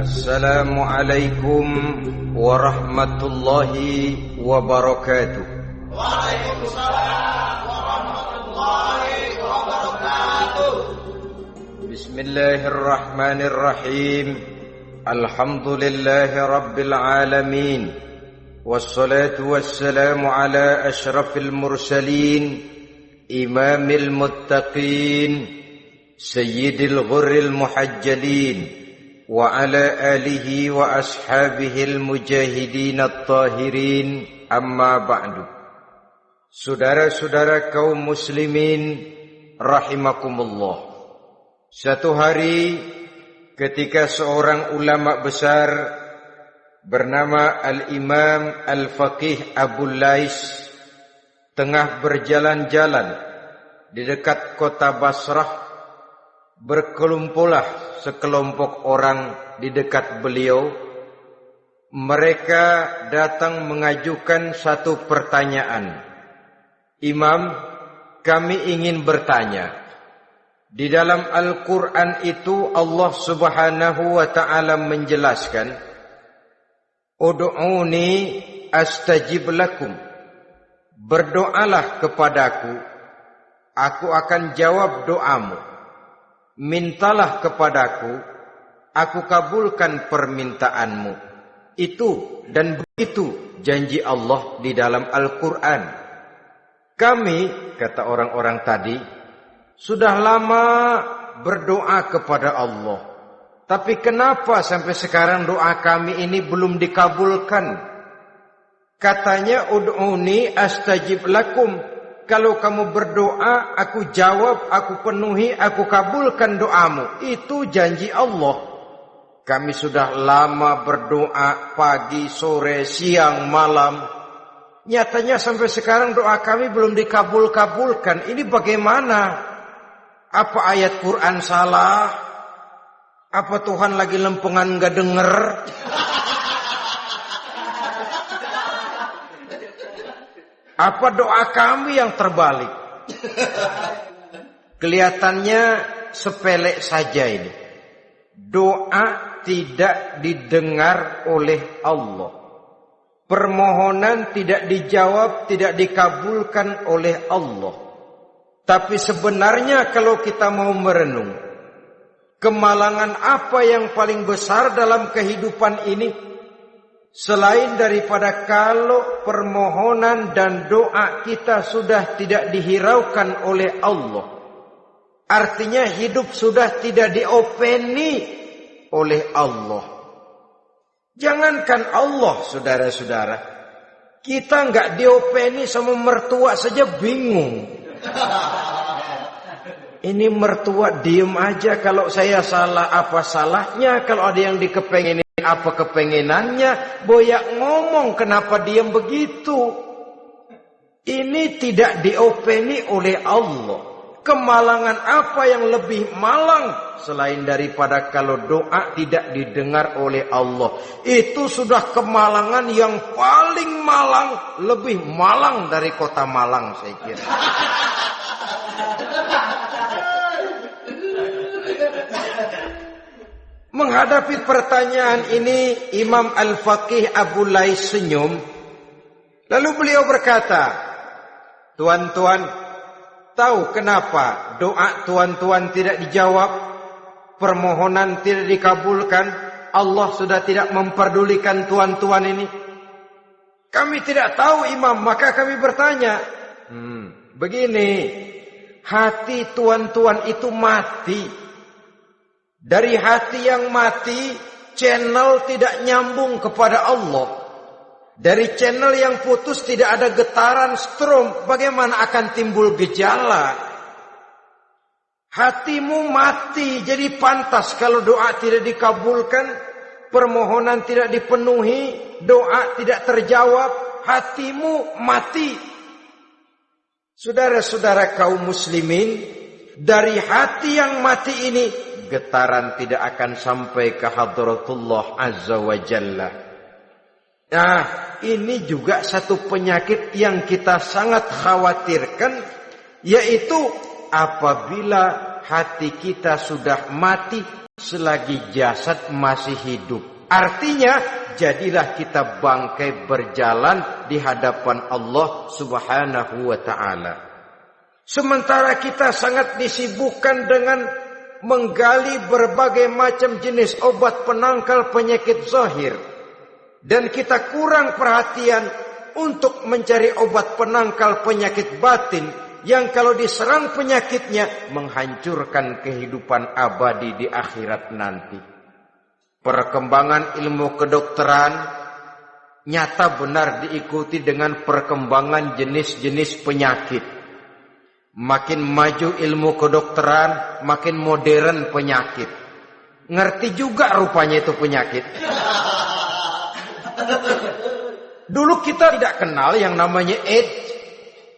Assalamualaikum warahmatullahi wabarakatuh. Waalaikumsalam warahmatullahi wabarakatuh. Bismillahirrahmanirrahim. Alhamdulillahi rabbil alamin. Wassalatu wassalamu ala asyrafil mursalin, imamil muttaqin, sayyidil ghurril muhajjalin, wa ala alihi wa ashabihil mujahidin at-tahirin, amma ba'du. Saudara-saudara kaum muslimin rahimakumullah. Satu hari ketika seorang ulama besar bernama Al-Imam Al-Faqih Abu Lais tengah berjalan-jalan di dekat kota Basrah, berkelumpulah sekelompok orang di dekat beliau. Mereka datang mengajukan satu pertanyaan. Imam, kami ingin bertanya. Di dalam Al-Quran itu Allah Subhanahu wa ta'ala menjelaskan, Ud'uni astajib lakum. Berdoalah kepadaku, aku akan jawab doamu. Mintalah kepadaku, aku kabulkan permintaanmu. Itu dan begitu janji Allah di dalam Al-Quran. Kami, kata orang-orang tadi, sudah lama berdoa kepada Allah. Tapi kenapa sampai sekarang doa kami ini belum dikabulkan? Katanya, Ud'uni astajib lakum. Kalau kamu berdoa, aku jawab, aku penuhi, aku kabulkan doamu. Itu janji Allah. Kami sudah lama berdoa pagi, sore, siang, malam. Nyatanya sampai sekarang doa kami belum dikabulkan. Ini bagaimana? Apa ayat Quran salah? Apa Tuhan lagi lempengan gak denger? Apa doa kami yang terbalik? Kelihatannya sepele saja ini. Doa tidak didengar oleh Allah. Permohonan tidak dijawab, tidak dikabulkan oleh Allah. Tapi sebenarnya kalau kita mau merenung, kemalangan apa yang paling besar dalam kehidupan ini? Selain daripada kalau permohonan dan doa kita sudah tidak dihiraukan oleh Allah. Artinya hidup sudah tidak diopeni oleh Allah. Jangankan Allah, saudara-saudara, kita nggak diopeni sama mertua saja bingung. Ini mertua diem aja, kalau saya salah apa salahnya, kalau ada yang dikepengenin apa kepengenannya, boyak ngomong kenapa diem begitu. Ini tidak diopeni oleh Allah. Kemalangan apa yang lebih malang selain daripada kalau doa tidak didengar oleh Allah? Itu sudah kemalangan yang paling malang, lebih malang dari kota Malang saya kira. Menghadapi pertanyaan ini, Imam Al-Faqih Abu Lais senyum. Lalu beliau berkata, tuan-tuan, tahu kenapa doa tuan-tuan tidak dijawab? Permohonan tidak dikabulkan? Allah sudah tidak memperdulikan tuan-tuan ini? Kami tidak tahu, Imam, maka kami bertanya. Begini, hati tuan-tuan itu mati. Dari hati yang mati, channel tidak nyambung kepada Allah. Dari channel yang putus tidak ada getaran strom. Bagaimana akan timbul gejala? Hatimu mati, jadi pantas kalau doa tidak dikabulkan, permohonan tidak dipenuhi, doa tidak terjawab, hatimu mati. Saudara-saudara kaum muslimin, dari hati yang mati ini, getaran tidak akan sampai ke hadratullah azza wa jalla. Nah, ini juga satu penyakit yang kita sangat khawatirkan, yaitu apabila hati kita sudah mati selagi jasad masih hidup. Artinya, jadilah kita bangkai berjalan di hadapan Allah Subhanahu wa ta'ala. Sementara kita sangat disibukkan dengan menggali berbagai macam jenis obat penangkal penyakit zahir. Dan kita kurang perhatian untuk mencari obat penangkal penyakit batin yang kalau diserang penyakitnya menghancurkan kehidupan abadi di akhirat nanti. Perkembangan ilmu kedokteran nyata benar diikuti dengan perkembangan jenis-jenis penyakit. Makin maju ilmu kedokteran, makin modern penyakit. Ngerti juga rupanya itu penyakit. Dulu kita tidak kenal yang namanya AIDS.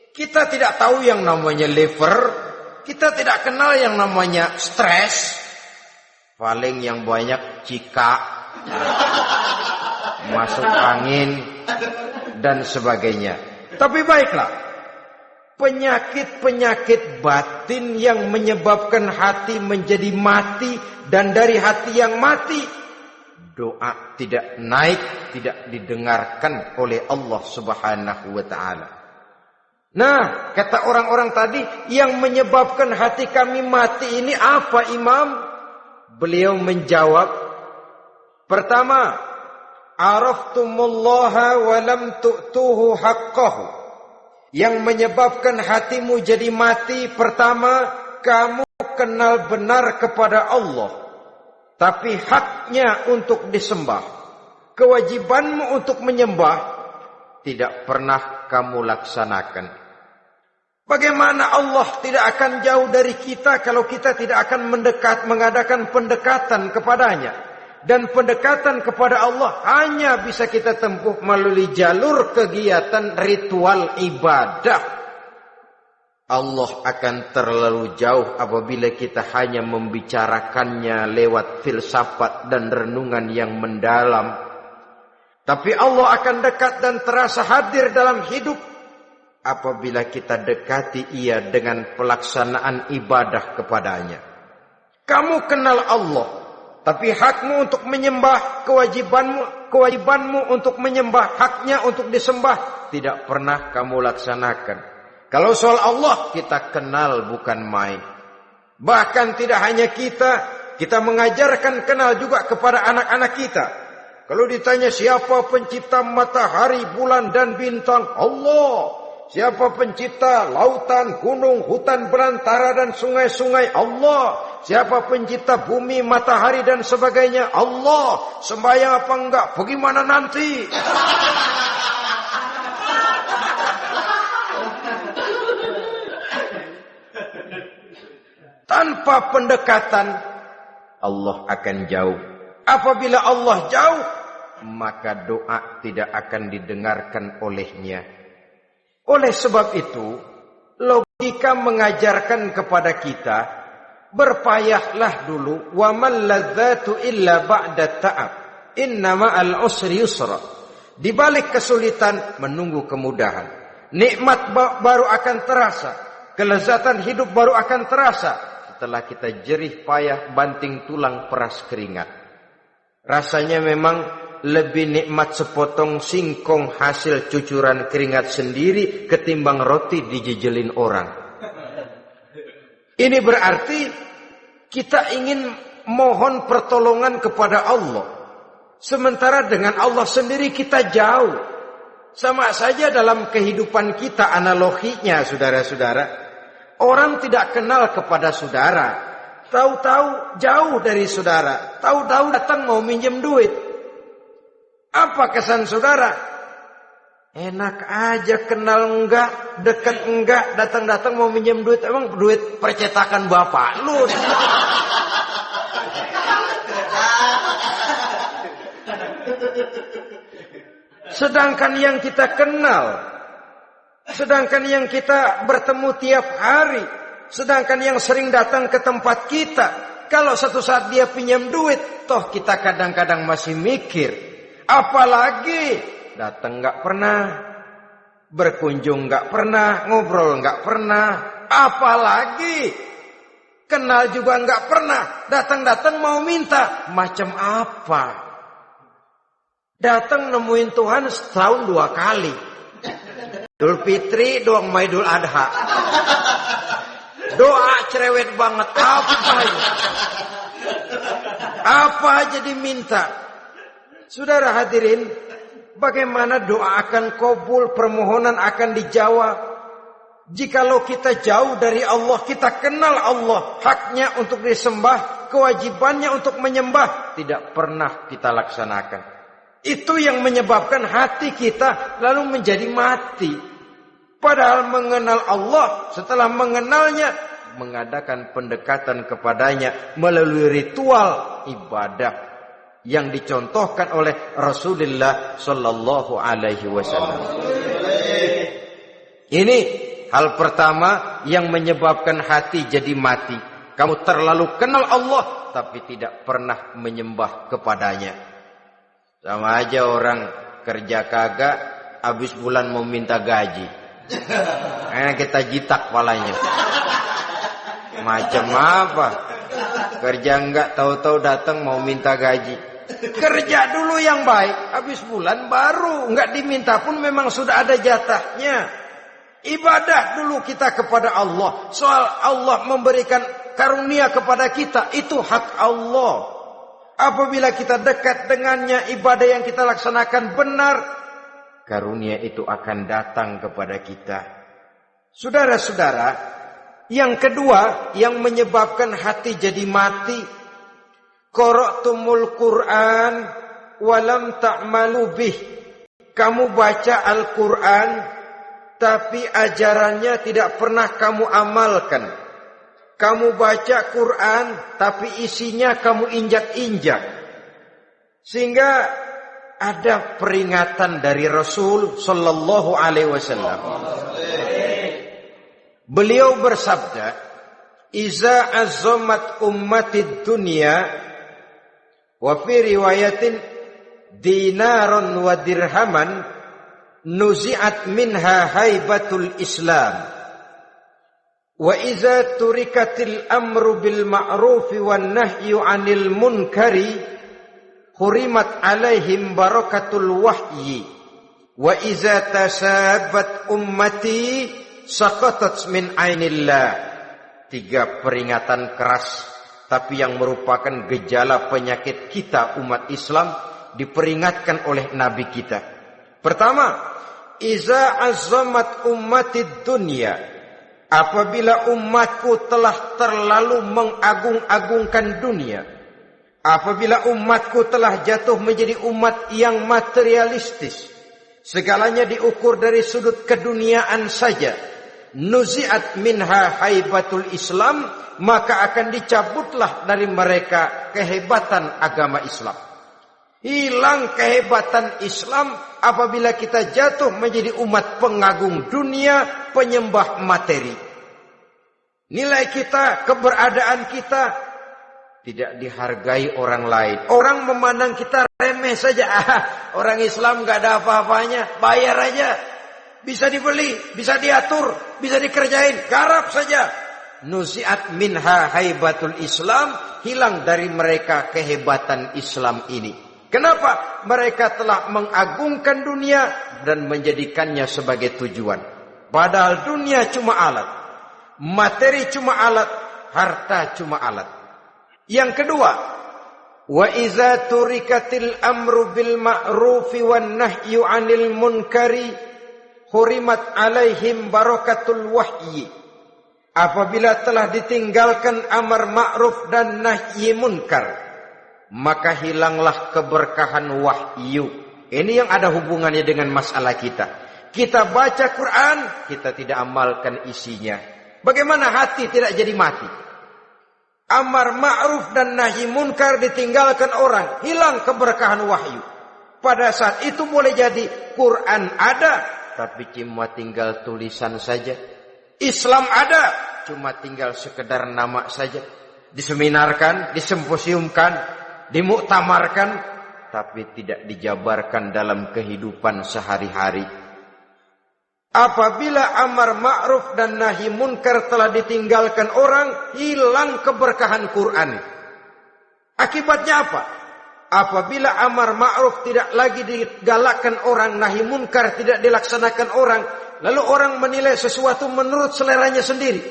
Kita tidak tahu yang namanya liver. Kita tidak kenal yang namanya stres. Paling yang banyak cika, masuk angin, dan sebagainya. Tapi baiklah, penyakit-penyakit batin yang menyebabkan hati menjadi mati, dan dari hati yang mati, doa tidak naik, tidak didengarkan oleh Allah Subhanahu wa ta'ala. Nah, kata orang-orang tadi, yang menyebabkan hati kami mati ini apa, Imam? Beliau menjawab, pertama, araftumullaha wa lam tu'tuhu haqqahu. Yang menyebabkan hatimu jadi mati, pertama, kamu kenal benar kepada Allah, tapi haknya untuk disembah, kewajibanmu untuk menyembah, tidak pernah kamu laksanakan. Bagaimana Allah tidak akan jauh dari kita kalau kita tidak akan mengadakan pendekatan kepadanya. Dan pendekatan kepada Allah hanya bisa kita tempuh melalui jalur kegiatan ritual ibadah. Allah akan terlalu jauh apabila kita hanya membicarakannya lewat filsafat dan renungan yang mendalam. Tapi Allah akan dekat dan terasa hadir dalam hidup apabila kita dekati ia dengan pelaksanaan ibadah kepadanya. Kamu kenal Allah, tapi hakmu untuk menyembah, kewajibanmu untuk menyembah, haknya untuk disembah, tidak pernah kamu laksanakan. Kalau soal Allah, kita kenal bukan main. Bahkan tidak hanya kita mengajarkan kenal juga kepada anak-anak kita. Kalau ditanya siapa pencipta matahari, bulan dan bintang, Allah. Siapa pencipta lautan, gunung, hutan belantara dan sungai-sungai? Allah. Siapa pencipta bumi, matahari dan sebagainya? Allah. Sembahyang apa enggak? Bagaimana nanti? Tanpa pendekatan, Allah akan jauh. Apabila Allah jauh, maka doa tidak akan didengarkan olehnya. Oleh sebab itu, logika mengajarkan kepada kita, berpayahlah dulu, wa mal ladzatu illa ba'da ta'ab, innama al-usri yusra. Di balik kesulitan menunggu kemudahan. Nikmat baru akan terasa, kelezatan hidup baru akan terasa setelah kita jerih payah banting tulang peras keringat. Rasanya memang lebih nikmat sepotong singkong hasil cucuran keringat sendiri ketimbang roti dijejelin orang. Ini berarti kita ingin mohon pertolongan kepada Allah. Sementara dengan Allah sendiri kita jauh. Sama saja dalam kehidupan kita analoginya, saudara-saudara. Orang tidak kenal kepada saudara. Tahu-tahu jauh dari saudara. Tahu-tahu datang mau minjem duit. Apa kesan saudara? Enak aja, kenal enggak, dekat enggak, datang-datang mau minjem duit. Emang duit percetakan bapak lu? Sedangkan yang kita kenal, sedangkan yang kita bertemu tiap hari, sedangkan yang sering datang ke tempat kita, kalau satu saat dia pinjam duit, toh kita kadang-kadang masih mikir. Apalagi datang nggak pernah, berkunjung nggak pernah, ngobrol nggak pernah. Apalagi Kenal juga enggak pernah. Datang-datang mau minta. Macam apa? Datang nemuin Tuhan setahun 2 kali. Idul Fitri, doang Idul Adha. Doa cerewet banget. Apa aja diminta. Saudara hadirin, bagaimana doa akan kabul, permohonan akan dijawab? Jikalau kita jauh dari Allah, kita kenal Allah, haknya untuk disembah, kewajibannya untuk menyembah, tidak pernah kita laksanakan. Itu yang menyebabkan hati kita lalu menjadi mati. Padahal mengenal Allah, setelah mengenalnya, mengadakan pendekatan kepadanya melalui ritual ibadah yang dicontohkan oleh Rasulullah Sallallahu Alaihi Wasallam. Ini hal pertama yang menyebabkan hati jadi mati. Kamu terlalu kenal Allah tapi tidak pernah menyembah kepadanya. Sama aja orang kerja kagak, habis bulan mau minta gaji. Karena kita jitak palanya. Macam apa? Kerja enggak, tahu-tahu datang mau minta gaji. Kerja dulu yang baik, habis bulan baru enggak diminta pun memang sudah ada jatahnya. Ibadah dulu kita kepada Allah. Soal Allah memberikan karunia kepada kita, itu hak Allah. Apabila kita dekat dengannya, ibadah yang kita laksanakan benar, karunia itu akan datang kepada kita. Saudara-saudara, yang kedua yang menyebabkan hati jadi mati, qara'tumul Qur'an walam ta'malu bih. Kamu baca Al-Qur'an tapi ajarannya tidak pernah kamu amalkan. Kamu baca Quran tapi isinya kamu injak-injak. Sehingga ada peringatan dari Rasul Sallallahu Alaihi Wasallam. Beliau bersabda, "Iza azzamat ummatid dunya wa fi riwayatin dinaron wa dirhaman nuzi'at minha haibatul Islam. Wa iza turikatil amru bil ma'rufi wan nahyu 'anil munkari hurimat 'alaihim barakatul wahyi. Wa iza tasabat ummati saqatat min 'ainillah." 3 peringatan keras tapi yang merupakan gejala penyakit kita umat Islam diperingatkan oleh Nabi kita. Pertama, iza azzamat ummatid dunya. Apabila umatku telah terlalu mengagung-agungkan dunia. Apabila umatku telah jatuh menjadi umat yang materialistis. Segalanya diukur dari sudut keduniaan saja. Nuzi'at minha haibatul Islam. Maka akan dicabutlah dari mereka kehebatan agama Islam. Hilang kehebatan Islam apabila kita jatuh menjadi umat pengagung dunia, penyembah materi. Nilai kita, keberadaan kita tidak dihargai orang lain. Orang memandang kita remeh saja. Orang Islam gak ada apa-apanya, bayar aja. Bisa dibeli, bisa diatur, bisa dikerjain, garap saja. Nuzi'at minha haibatul Islam, hilang dari mereka kehebatan Islam ini. Kenapa? Mereka telah mengagungkan dunia dan menjadikannya sebagai tujuan. Padahal dunia cuma alat. Materi cuma alat. Harta cuma alat. Yang kedua, wa iza turikatil amru bil ma'rufi wan nahyu 'anil munkari hurimat 'alaihim barakatul wahyi. Apabila telah ditinggalkan amar ma'ruf dan nahyi munkar, maka hilanglah keberkahan wahyu. Ini yang ada hubungannya dengan masalah kita. Kita baca Quran, kita tidak amalkan isinya. Bagaimana hati tidak jadi mati? Amar ma'ruf dan nahi munkar ditinggalkan orang, hilang keberkahan wahyu. Pada saat itu boleh jadi Quran ada, tapi cuma tinggal tulisan saja. Islam ada, cuma tinggal sekedar nama saja. Diseminarkan, disimposiumkan, dimuktamarkan, tapi tidak dijabarkan dalam kehidupan sehari-hari. Apabila amar ma'ruf dan nahi munkar telah ditinggalkan orang, hilang keberkahan Quran. Akibatnya apa? Apabila amar ma'ruf tidak lagi digalakkan orang, nahi munkar tidak dilaksanakan orang, lalu orang menilai sesuatu menurut seleranya sendiri.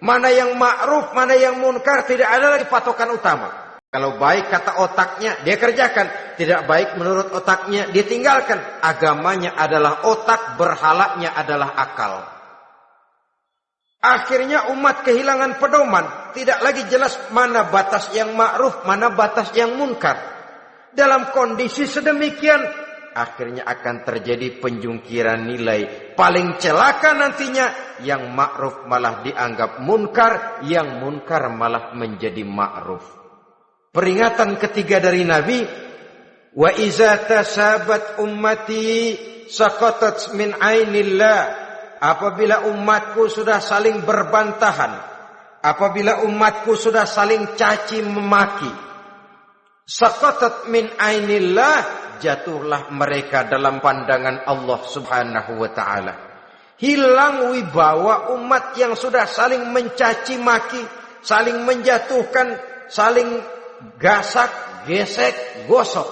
Mana yang ma'ruf, mana yang munkar, tidak ada lagi patokan utama. Kalau baik kata otaknya, dia kerjakan. Tidak baik menurut otaknya, dia tinggalkan. Agamanya adalah otak, berhalanya adalah akal. Akhirnya umat kehilangan pedoman. Tidak lagi jelas mana batas yang ma'ruf, mana batas yang munkar. Dalam kondisi sedemikian, akhirnya akan terjadi penjungkiran nilai. Paling celaka nantinya, yang ma'ruf malah dianggap munkar, yang munkar malah menjadi ma'ruf. Peringatan ketiga dari Nabi, wa iza tasabat ummati saqatat min ainillah. Apabila umatku sudah saling berbantahan, apabila umatku sudah saling caci memaki, saqatat min ainillah, jatuhlah mereka dalam pandangan Allah Subhanahu wa taala. Hilang wibawa umat yang sudah saling mencaci maki, saling menjatuhkan, saling gasak, gesek, gosok.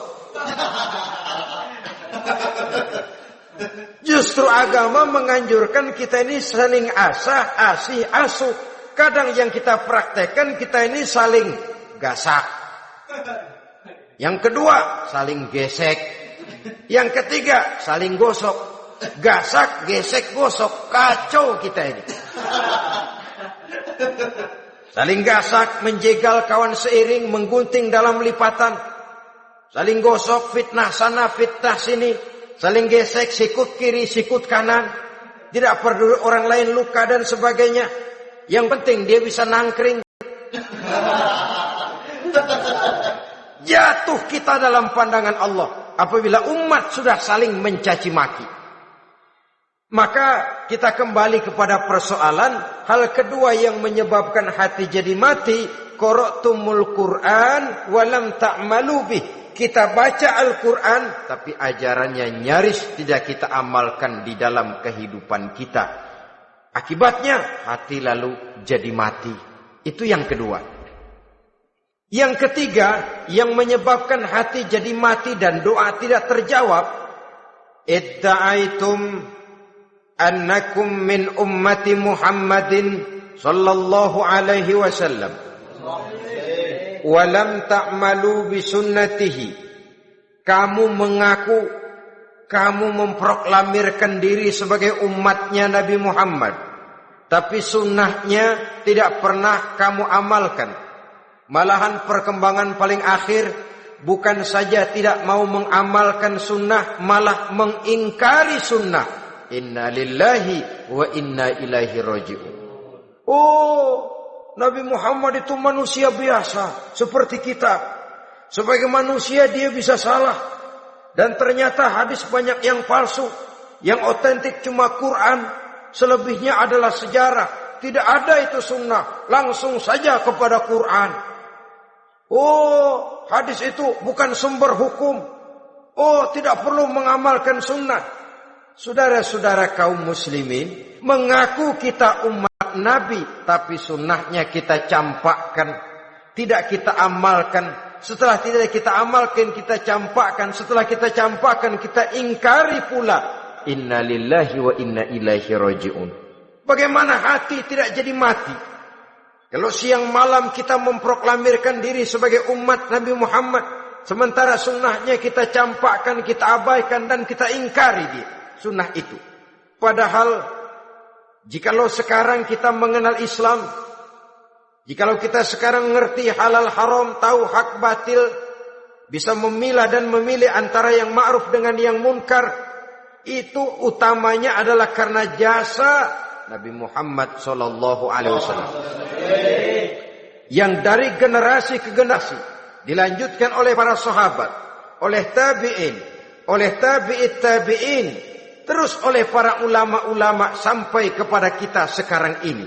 Justru agama menganjurkan kita ini saling asah, asih, asuh. Kadang yang kita praktekkan, kita ini saling gasak. Yang kedua, saling gesek. Yang ketiga, saling gosok. Gasak, gesek, gosok. Kacau kita ini. Saling gasak, menjegal kawan seiring, menggunting dalam lipatan. Saling gosok, fitnah sana, fitnah sini. Saling gesek, sikut kiri, sikut kanan. Tidak peduli orang lain luka dan sebagainya. Yang penting dia bisa nangkring. Jatuh kita dalam pandangan Allah apabila umat sudah saling mencaci maki. Maka kita kembali kepada persoalan. Hal kedua yang menyebabkan hati jadi mati, qara'tumul Qur'an walam ta'malu bih. Kita baca Al-Quran tapi ajarannya nyaris tidak kita amalkan di dalam kehidupan kita. Akibatnya hati lalu jadi mati. Itu yang kedua. Yang ketiga yang menyebabkan hati jadi mati dan doa tidak terjawab, idda'aitum annakum min ummati Muhammadin sallallahu alaihi wasallam wa lam ta'malu bi sunnatihi. Kamu mengaku, kamu memproklamirkan diri sebagai umatnya Nabi Muhammad, tapi sunnahnya tidak pernah kamu amalkan. Malahan perkembangan paling akhir, bukan saja tidak mau mengamalkan sunnah, malah mengingkari sunnah. Inna lillahi wa inna ilaihi raji'un. Oh, Nabi Muhammad itu manusia biasa seperti kita. Sebagai manusia dia bisa salah. Dan ternyata hadis banyak yang palsu. Yang otentik cuma Quran. Selebihnya adalah sejarah. Tidak ada itu sunnah. Langsung saja kepada Quran. Oh, hadis itu bukan sumber hukum. Oh, tidak perlu mengamalkan sunnah. Saudara-saudara kaum muslimin, mengaku kita umat Nabi, tapi sunnahnya kita campakkan, tidak kita amalkan. Setelah tidak kita amalkan, kita campakkan. Setelah kita campakkan, kita ingkari pula. Inna lillahi wa inna ilaihi raji'un. Bagaimana hati tidak jadi mati? Kalau siang malam kita memproklamirkan diri sebagai umat Nabi Muhammad, sementara sunnahnya kita campakkan, kita abaikan, dan kita ingkari dia. Sunnah itu. Padahal jikalau sekarang kita mengenal Islam, jikalau kita sekarang mengerti halal haram, tahu hak batil, bisa memilah dan memilih antara yang ma'ruf dengan yang munkar, itu utamanya adalah karena jasa Nabi Muhammad sallallahu alaihi wasallam. Yang dari generasi ke generasi dilanjutkan oleh para sahabat, oleh tabi'in, oleh tabi'it tabi'in, terus oleh para ulama-ulama sampai kepada kita sekarang ini.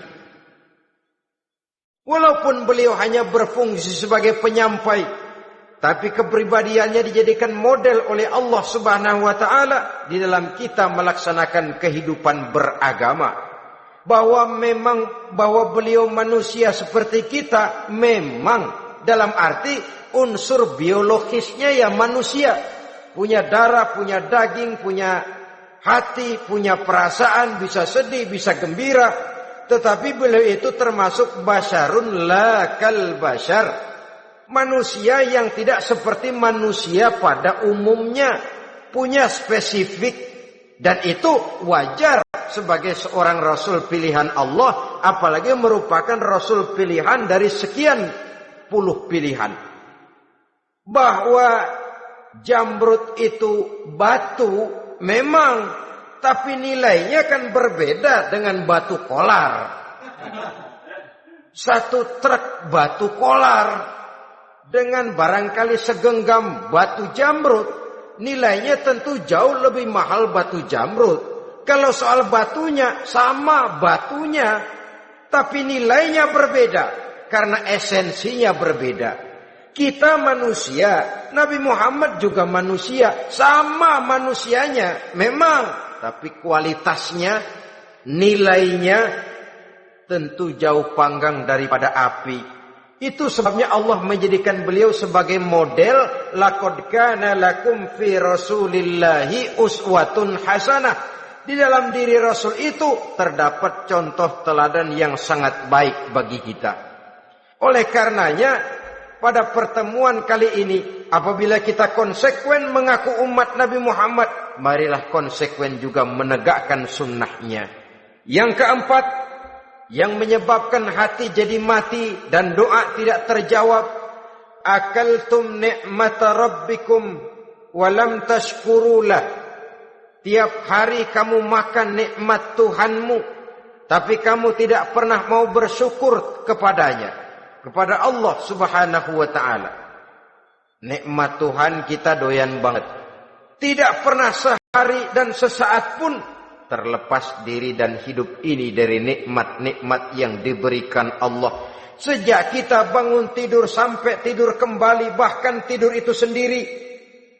Walaupun beliau hanya berfungsi sebagai penyampai, tapi kepribadiannya dijadikan model oleh Allah Subhanahu wa taala di dalam kita melaksanakan kehidupan beragama. Bahwa beliau manusia seperti kita, memang dalam arti unsur biologisnya ya manusia, punya darah, punya daging, punya hati, punya perasaan, bisa sedih, bisa gembira, tetapi beliau itu termasuk basyarun la kal basyar, manusia yang tidak seperti manusia pada umumnya, punya spesifik, dan itu wajar sebagai seorang rasul pilihan Allah, apalagi merupakan rasul pilihan dari sekian puluh pilihan. Bahwa jamrud itu batu memang, tapi nilainya kan berbeda dengan batu kolar. Satu truk batu kolar dengan barangkali segenggam batu jamrud, nilainya tentu jauh lebih mahal batu jamrud. Kalau soal batunya, sama batunya, tapi nilainya berbeda karena esensinya berbeda. Kita manusia, Nabi Muhammad juga manusia, sama manusianya memang, tapi kualitasnya, nilainya tentu jauh panggang daripada api. Itu sebabnya Allah menjadikan beliau sebagai model. Laqad kana lakum fi Rasulillahi uswatun hasanah. Di dalam diri Rasul itu terdapat contoh teladan yang sangat baik bagi kita. Oleh karenanya, pada pertemuan kali ini, apabila kita konsekuen mengaku umat Nabi Muhammad, marilah konsekuen juga menegakkan sunnahnya. Yang keempat, yang menyebabkan hati jadi mati dan doa tidak terjawab, akaltum ni'mata rabbikum walam tashkurulah. Tiap hari kamu makan nikmat Tuhanmu, tapi kamu tidak pernah mau bersyukur kepadanya, kepada Allah Subhanahu wa ta'ala. Nikmat Tuhan kita doyan banget. Tidak pernah sehari dan sesaat pun terlepas diri dan hidup ini dari nikmat-nikmat yang diberikan Allah. Sejak kita bangun tidur sampai tidur kembali, bahkan tidur itu sendiri,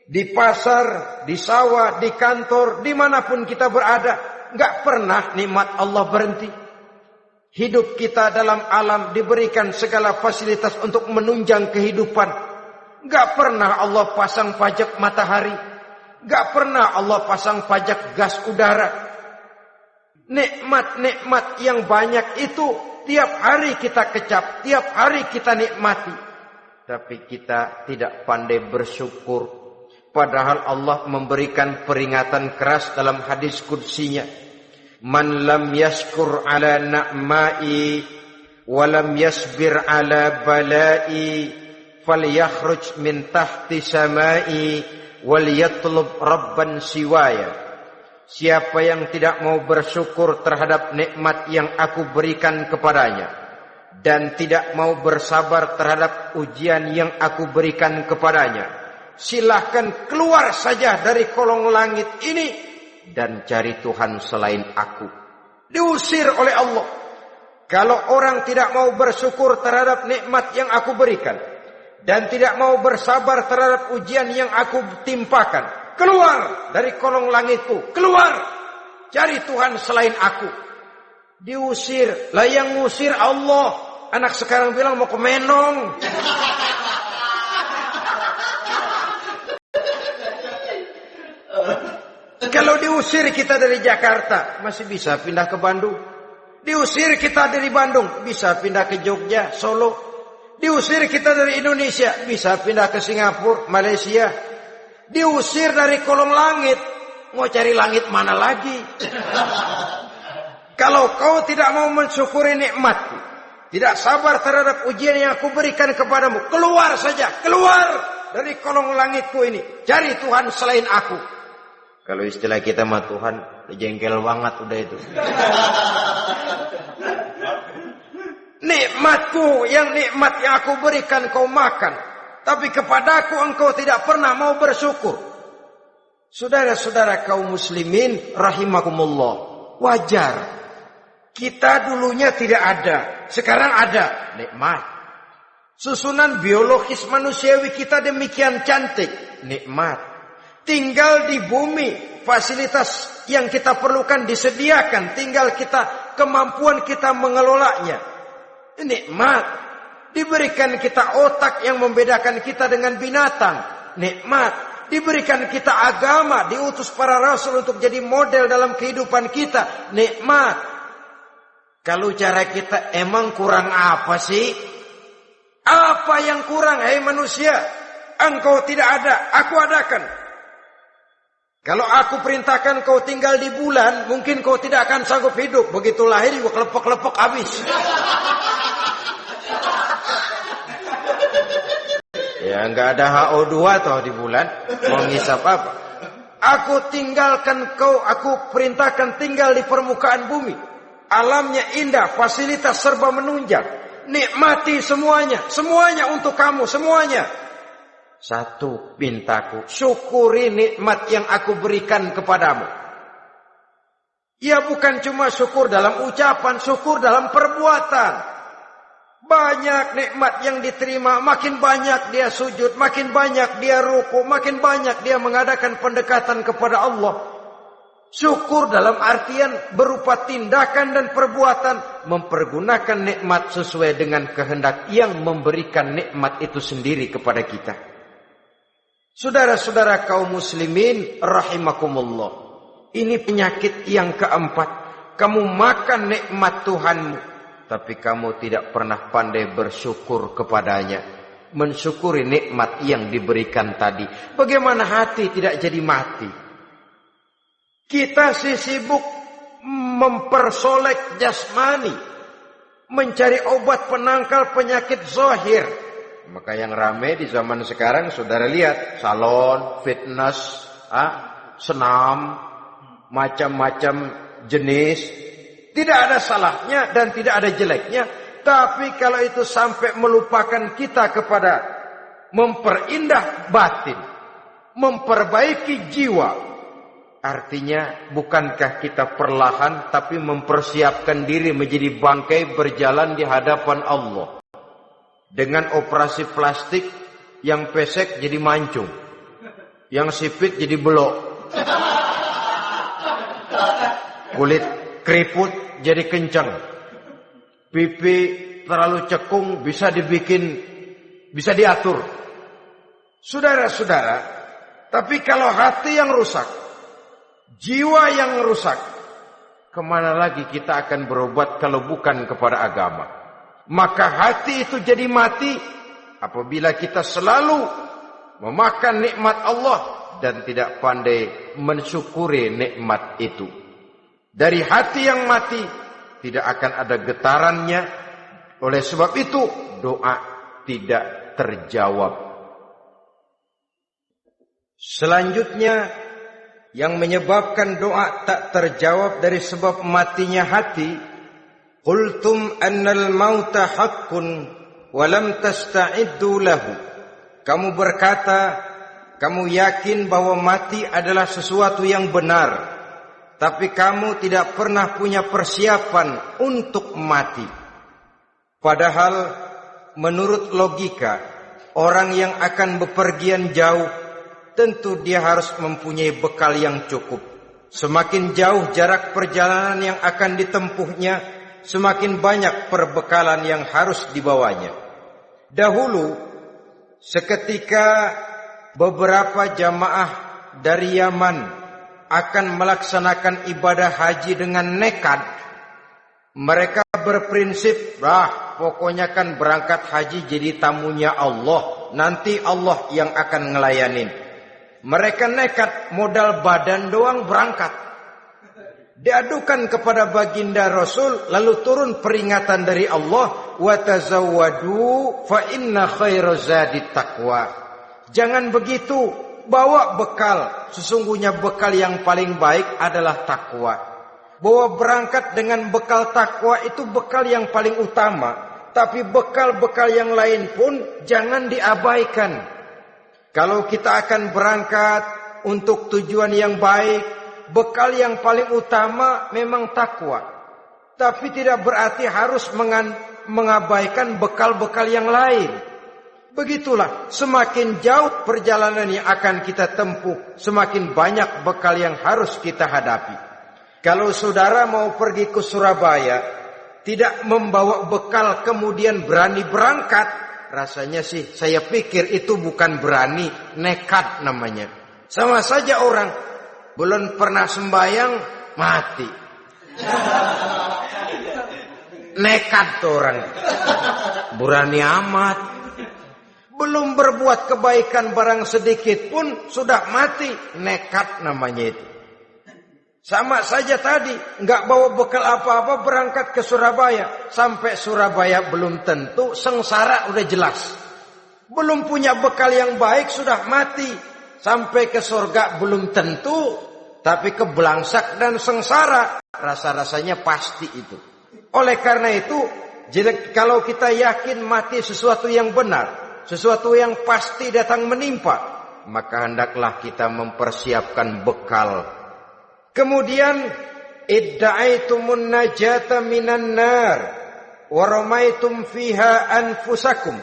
di pasar, di sawah, di kantor, dimanapun kita berada, gak pernah nikmat Allah berhenti. Hidup kita dalam alam diberikan segala fasilitas untuk menunjang kehidupan. Gak pernah Allah pasang pajak matahari, gak pernah Allah pasang pajak gas udara. Nikmat-nikmat yang banyak itu tiap hari kita kecap, tiap hari kita nikmati, tapi kita tidak pandai bersyukur. Padahal Allah memberikan peringatan keras dalam hadis qudsinya. Man lam yashkur ala na'mai wa lam yasbir ala balai falyakhruj min tahti samai wal yatlub rabban siwaya. Siapa yang tidak mau bersyukur terhadap nikmat yang aku berikan kepadanya dan tidak mau bersabar terhadap ujian yang aku berikan kepadanya, silahkan keluar saja dari kolong langit ini dan cari Tuhan selain aku. Diusir oleh Allah. Kalau orang tidak mau bersyukur terhadap nikmat yang aku berikan dan tidak mau bersabar terhadap ujian yang aku timpakan, keluar dari kolong langitku, keluar, cari Tuhan selain aku. Diusir. Lah yang ngusir Allah. Anak sekarang bilang mau ke Menong. Kalau diusir kita dari Jakarta, masih bisa pindah ke Bandung. Diusir kita dari Bandung, bisa pindah ke Jogja, Solo. Diusir kita dari Indonesia, bisa pindah ke Singapura, Malaysia. Diusir dari kolong langit, mau cari langit mana lagi? Kalau kau tidak mau mensyukuri nikmatku, tidak sabar terhadap ujian yang aku berikan kepadamu, keluar saja, keluar dari kolong langitku ini, cari Tuhan selain aku. Kalau istilah kita mah Tuhan, jengkel banget udah itu. Nikmatku, nikmat yang aku berikan kau makan, tapi kepadaku engkau tidak pernah mau bersyukur. Saudara-saudara kaum muslimin rahimakumullah, wajar. Kita dulunya tidak ada, sekarang ada nikmat. Susunan biologis manusiawi kita demikian cantik, nikmat. Tinggal di bumi, fasilitas yang kita perlukan disediakan, tinggal kemampuan kita mengelolanya. Nikmat. Diberikan kita otak yang membedakan kita dengan binatang, nikmat. Diberikan kita agama, diutus para rasul untuk jadi model dalam kehidupan kita, nikmat. Kalau cara kita emang kurang apa sih? Apa yang kurang, hai manusia? Engkau tidak ada, aku adakan. Kalau aku perintahkan kau tinggal di bulan, mungkin kau tidak akan sanggup hidup. Begitu lahir juga kelepek-kelepek habis. Ya nggak ada HO2 toh di bulan, mau ngisap apa? Aku tinggalkan kau, aku perintahkan tinggal di permukaan bumi. Alamnya indah, fasilitas serba menunjang. Nikmati semuanya, semuanya untuk kamu, semuanya. Satu pintaku, syukuri nikmat yang aku berikan kepadamu. Ya bukan cuma syukur dalam ucapan, syukur dalam perbuatan. Banyak nikmat yang diterima, makin banyak dia sujud, makin banyak dia ruku, makin banyak dia mengadakan pendekatan kepada Allah. Syukur dalam artian berupa tindakan dan perbuatan, mempergunakan nikmat sesuai dengan kehendak yang memberikan nikmat itu sendiri kepada kita. Saudara-saudara kaum muslimin rahimakumullah. Ini penyakit yang keempat. Kamu makan nikmat Tuhanmu, tapi kamu tidak pernah pandai bersyukur kepadanya. Mensyukuri nikmat yang diberikan tadi. Bagaimana hati tidak jadi mati? Kita sibuk mempersolek jasmani, mencari obat penangkal penyakit zahir. Maka yang ramai di zaman sekarang, saudara lihat, salon, fitness, senam, macam-macam jenis. Tidak ada salahnya dan tidak ada jeleknya. Tapi kalau itu sampai melupakan kita kepada memperindah batin, memperbaiki jiwa, artinya bukankah kita perlahan tapi mempersiapkan diri menjadi bangkai berjalan di hadapan Allah. Dengan operasi plastik, yang pesek jadi mancung, yang sipit jadi belok, kulit keriput jadi kencang, pipi terlalu cekung bisa diatur. Saudara-saudara, tapi kalau hati yang rusak, jiwa yang rusak, kemana lagi kita akan berobat kalau bukan kepada agama? Maka hati itu jadi mati apabila kita selalu memakan nikmat Allah dan tidak pandai mensyukuri nikmat itu. Dari hati yang mati tidak akan ada getarannya. Oleh sebab itu doa tidak terjawab. Selanjutnya, yang menyebabkan doa tak terjawab dari sebab matinya hati, qultum annal mauta haqqun wa lam tasta'iddu lahu. Kamu berkata, kamu yakin bahwa mati adalah sesuatu yang benar, tapi kamu tidak pernah punya persiapan untuk mati. Padahal menurut logika, orang yang akan bepergian jauh tentu dia harus mempunyai bekal yang cukup. Semakin jauh jarak perjalanan yang akan ditempuhnya, semakin banyak perbekalan yang harus dibawanya. Dahulu, seketika beberapa jamaah dari Yaman akan melaksanakan ibadah haji dengan nekat, mereka berprinsip, pokoknya kan berangkat haji jadi tamunya Allah, nanti Allah yang akan ngelayanin. Mereka nekat, modal badan doang berangkat. Diadukan kepada baginda Rasul, lalu turun peringatan dari Allah, wa tazawwadu fa inna khairaz zadi taqwa. Jangan begitu, bawa bekal. Sesungguhnya bekal yang paling baik adalah takwa. Bahwa berangkat dengan bekal takwa itu bekal yang paling utama. Tapi bekal-bekal yang lain pun jangan diabaikan. Kalau kita akan berangkat untuk tujuan yang baik, bekal yang paling utama memang takwa. Tapi tidak berarti harus mengabaikan bekal-bekal yang lain. Begitulah, semakin jauh perjalanan yang akan kita tempuh, semakin banyak bekal yang harus kita hadapi. Kalau saudara mau pergi ke Surabaya, tidak membawa bekal kemudian berani berangkat, rasanya sih saya pikir itu bukan berani, nekat namanya. Sama saja orang belum pernah sembahyang mati. Nekat tuh orang. Berani amat. Belum berbuat kebaikan barang sedikit pun sudah mati. Nekat namanya itu. Sama saja tadi, nggak bawa bekal apa-apa berangkat ke Surabaya. Sampai Surabaya belum tentu, sengsara udah jelas. Belum punya bekal yang baik sudah mati. Sampai ke surga belum tentu, tapi kebelangsak dan sengsara. Rasa-rasanya pasti itu. Oleh karena itu, kalau kita yakin mati sesuatu yang benar, sesuatu yang pasti datang menimpa, maka hendaklah kita mempersiapkan bekal. Kemudian, idda'aitumun najata minan nar wa ramaitum fiha anfusakum.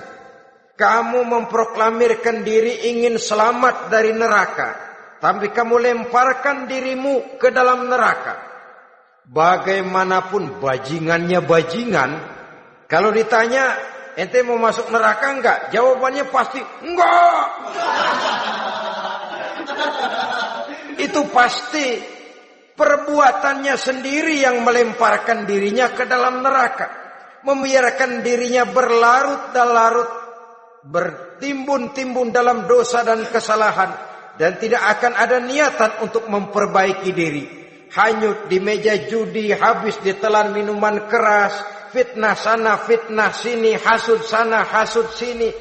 Kamu memproklamirkan diri ingin selamat dari neraka, tapi kamu lemparkan dirimu ke dalam neraka. Bagaimanapun bajingannya bajingan, kalau ditanya ente mau masuk neraka enggak? Jawabannya pasti enggak. Itu pasti perbuatannya sendiri yang melemparkan dirinya ke dalam neraka, membiarkan dirinya berlarut-larut, bertimbun-timbun dalam dosa dan kesalahan, dan tidak akan ada niatan untuk memperbaiki diri. Hanyut di meja judi, habis ditelan minuman keras, fitnah sana, fitnah sini, hasud sana, hasud sini.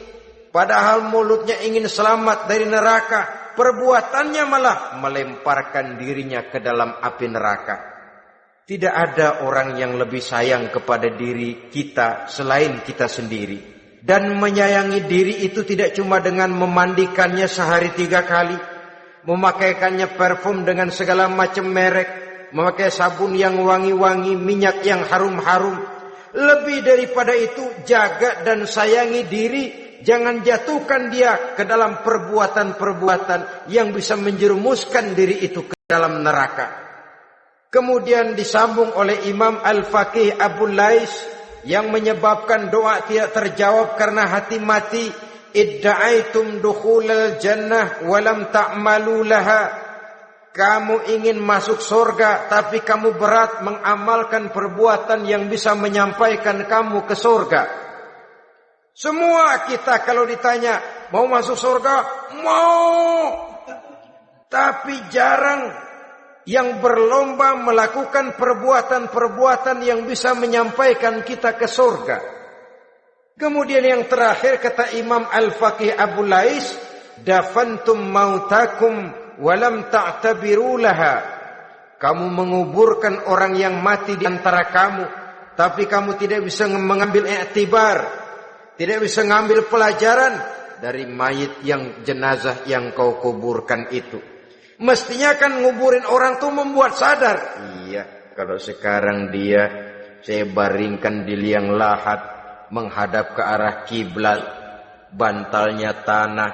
Padahal mulutnya ingin selamat dari neraka, perbuatannya malah melemparkan dirinya ke dalam api neraka. Tidak ada orang yang lebih sayang kepada diri kita selain kita sendiri. Dan menyayangi diri itu tidak cuma dengan memandikannya sehari 3 kali, memakaikannya parfum dengan segala macam merek, memakai sabun yang wangi-wangi, minyak yang harum-harum. Lebih daripada itu, jaga dan sayangi diri. Jangan jatuhkan dia ke dalam perbuatan-perbuatan yang bisa menjerumuskan diri itu ke dalam neraka. Kemudian disambung oleh Imam Al-Faqih Abu Lais yang menyebabkan doa tidak terjawab karena hati mati. Idda'aitum dukhulal jannah walam ta'malu laha. Kamu ingin masuk surga, tapi kamu berat mengamalkan perbuatan yang bisa menyampaikan kamu ke surga. Semua kita kalau ditanya, mau masuk surga? Mau. Tapi jarang yang berlomba melakukan perbuatan-perbuatan yang bisa menyampaikan kita ke surga. Kemudian yang terakhir kata Imam Al-Faqih Abu Lais, dafantum mautakum walam ta'tabiru laha. Kamu menguburkan orang yang mati di antara kamu, tapi kamu tidak bisa mengambil i'tibar, tidak bisa mengambil pelajaran dari mayit yang jenazah yang kau kuburkan itu. Mestinya kan nguburin orang tuh membuat sadar. Iya, kalau sekarang dia saya baringkan di liang lahat, menghadap ke arah kiblat, bantalnya tanah,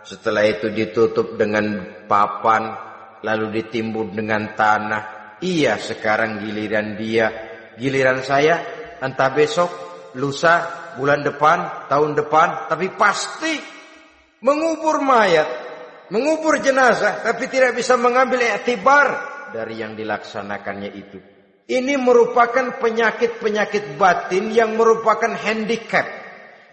setelah itu ditutup dengan papan, lalu ditimbun dengan tanah. Iya, sekarang giliran dia, giliran saya, entah besok, lusa, bulan depan, tahun depan, tapi pasti mengubur mayat, mengubur jenazah, tapi tidak bisa mengambil i'tibar dari yang dilaksanakannya itu. Ini merupakan penyakit-penyakit batin yang merupakan handicap,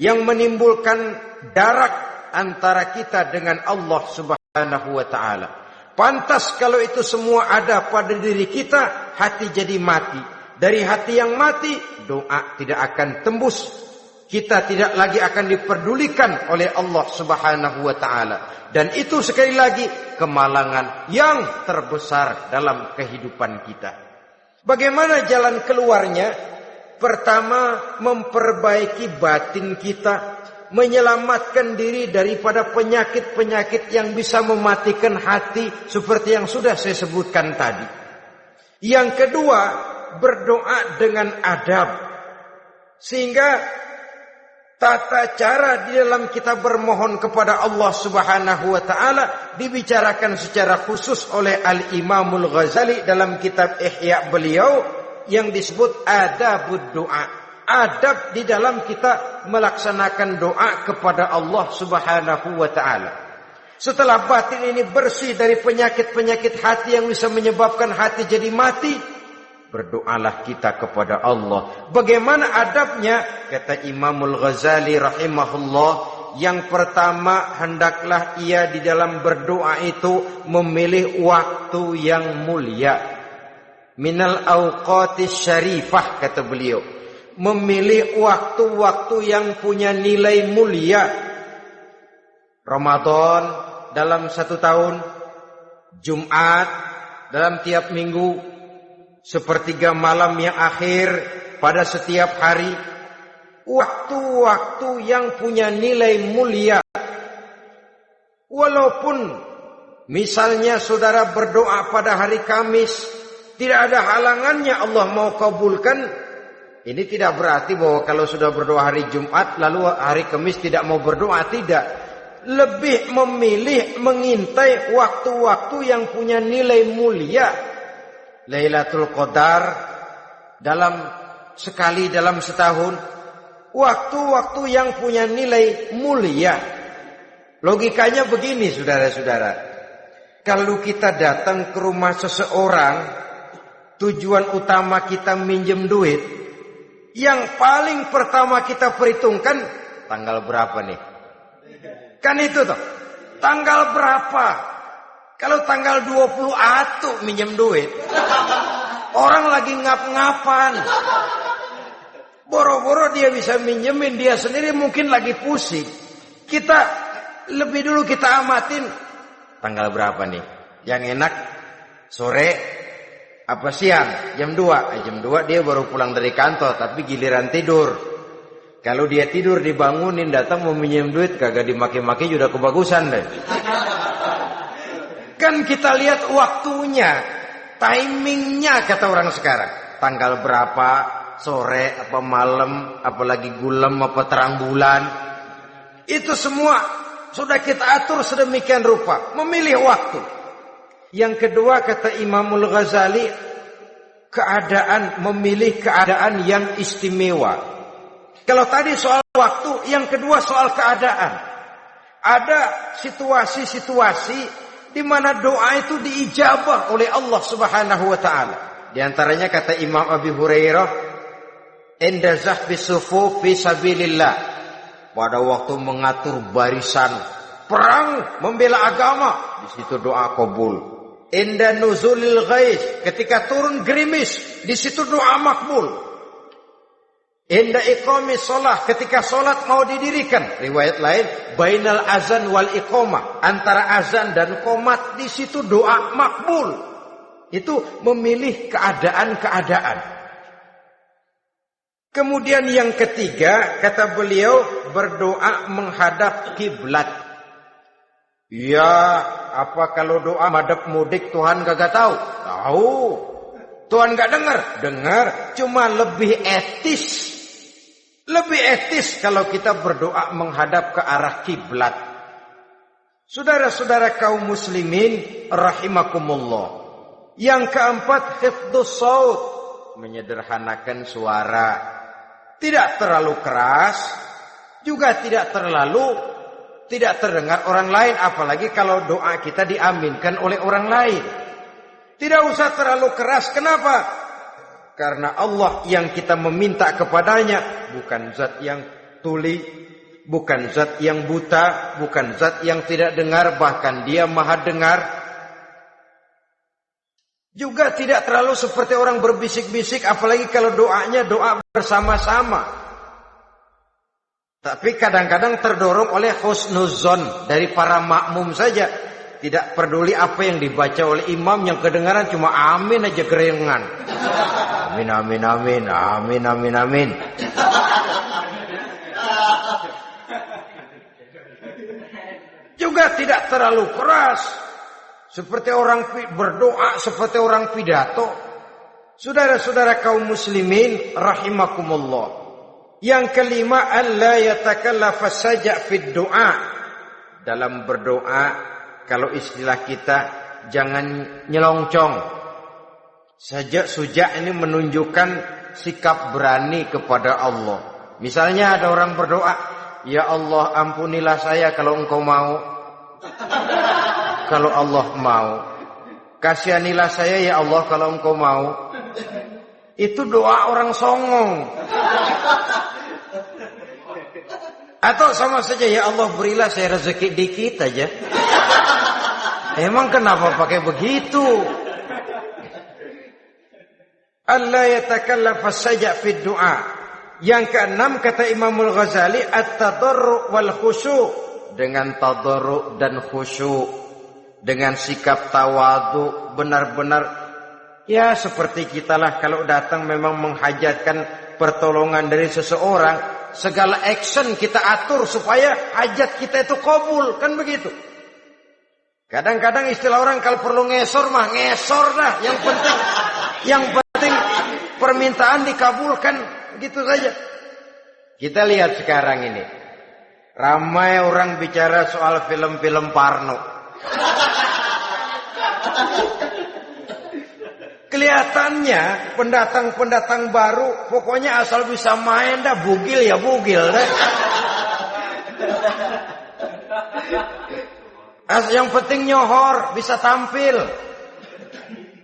yang menimbulkan jarak antara kita dengan Allah Subhanahu wa ta'ala. Pantas kalau itu semua ada pada diri kita, hati jadi mati. Dari hati yang mati, doa tidak akan tembus. Kita tidak lagi akan diperdulikan oleh Allah Subhanahu wa ta'ala. Dan itu sekali lagi kemalangan yang terbesar dalam kehidupan kita. Bagaimana jalan keluarnya? Pertama, memperbaiki batin kita, menyelamatkan diri daripada penyakit-penyakit yang bisa mematikan hati seperti yang sudah saya sebutkan tadi. Yang kedua, berdoa dengan adab. Sehingga tata cara di dalam kita bermohon kepada Allah Subhanahu wa taala dibicarakan secara khusus oleh Al-Imamul Ghazali dalam kitab Ihya beliau yang disebut adabud doa. Adab di dalam kita melaksanakan doa kepada Allah Subhanahu wa taala. Setelah batin ini bersih dari penyakit-penyakit hati yang bisa menyebabkan hati jadi mati, berdoalah kita kepada Allah. Bagaimana adabnya? Kata Imamul Ghazali rahimahullah, yang pertama hendaklah ia di dalam berdoa itu memilih waktu yang mulia. Minal awqatis syarifah, kata beliau. Memilih waktu-waktu yang punya nilai mulia. Ramadan dalam 1 tahun, Jumat dalam tiap minggu, sepertiga malam yang akhir pada setiap hari. Waktu-waktu yang punya nilai mulia. Walaupun misalnya saudara berdoa pada hari Kamis, tidak ada halangannya Allah mau kabulkan. Ini tidak berarti bahwa kalau sudah berdoa hari Jumat lalu hari Kamis tidak mau berdoa, tidak. Lebih memilih mengintai waktu-waktu yang punya nilai mulia. Lailatul Qadar sekali dalam setahun. Waktu-waktu yang punya nilai mulia. Logikanya begini, saudara-saudara. Kalau kita datang ke rumah seseorang, tujuan utama kita minjem duit, yang paling pertama kita perhitungkan tanggal berapa nih? Kan itu toh. Tanggal berapa? Kalau tanggal 20 atuh minjem duit. Orang lagi ngap-ngapan. Boro-boro dia bisa minjemin, dia sendiri mungkin lagi pusing. Kita lebih dulu kita amatin tanggal berapa nih? Yang enak sore apa siang? Jam 2. Jam 2 dia baru pulang dari kantor, tapi giliran tidur. Kalau dia tidur dibangunin datang mau minjem duit, kagak dimaki-maki sudah kebagusan deh. Kan kita lihat waktunya, timingnya kata orang sekarang. Tanggal berapa, sore apa malam, apalagi gulem apa terang bulan. Itu semua sudah kita atur sedemikian rupa, memilih waktu. Yang kedua kata Imamul Ghazali, memilih keadaan yang istimewa. Kalau tadi soal waktu, yang kedua soal keadaan. Ada situasi-situasi di mana doa itu diijabah oleh Allah Subhanahu wa taala. Di antaranya kata Imam Abi Hurairah, "Inda zahbis sufuf fi sabilillah." Pada waktu mengatur barisan perang membela agama, di situ doa kabul. Inda nuzulil ghais, ketika turun gerimis, di situ doa makbul. Inda iqamis shalah, ketika salat mau didirikan, riwayat lain bainal azan wal iqamah, antara azan dan qomat, di situ doa makbul. Itu memilih keadaan-keadaan. Kemudian yang ketiga kata beliau, berdoa menghadap kiblat. Ya, apa kalau doa madhab mudik Tuhan kagak tahu? Tahu. Tuhan gak dengar? Dengar. Cuma lebih etis. Lebih etis kalau kita berdoa menghadap ke arah kiblat. Saudara-saudara kaum muslimin rahimakumullah. Yang keempat, hifdzus shaut, menyederhanakan suara. Tidak terlalu keras, juga tidak terdengar orang lain, apalagi kalau doa kita diaminkan oleh orang lain. Tidak usah terlalu keras. Kenapa? Karena Allah yang kita meminta kepadanya bukan zat yang tuli, bukan zat yang buta, bukan zat yang tidak dengar, bahkan Dia Maha dengar. Juga tidak terlalu seperti orang berbisik-bisik, apalagi kalau doanya doa bersama-sama. Tapi kadang-kadang terdorong oleh husnuzon dari para makmum saja. Tidak peduli apa yang dibaca oleh imam, yang kedengaran cuma amin aja gerengan. Amin, amin, amin, amin, amin, amin. Juga tidak terlalu keras. Seperti orang berdoa, seperti orang pidato. Saudara-saudara kaum muslimin rahimakumullah. Yang kelima, alla yatakallafa saja' fid du'a. Dalam berdoa, kalau istilah kita, jangan nyelongcong. Suja' ini menunjukkan sikap berani kepada Allah. Misalnya ada orang berdoa, ya Allah ampunilah saya kalau engkau mau. Kalau Allah mau. Kasihanilah saya ya Allah kalau engkau mau. Itu doa orang songong. Atau sama saja, ya Allah berilah saya rezeki dikit aja. Emang kenapa pakai begitu? Allah yatakallafa saja fid du'a. Yang keenam kata Imamul Ghazali, at-tadarru' wal khusyu'. Dengan tadarru' dan khusyuk, dengan sikap tawadu, benar-benar ya seperti kita lah kalau datang memang menghajatkan pertolongan dari seseorang, segala action kita atur supaya hajat kita itu kabul, kan begitu. Kadang-kadang istilah orang kalau perlu ngesor mah ngesor dah, yang penting permintaan dikabulkan, gitu saja. Kita lihat sekarang ini, ramai orang bicara soal film-film Parno. Kelihatannya pendatang-pendatang baru, pokoknya asal bisa main dah, bugil ya bugil dah. Yang penting nyohor, bisa tampil.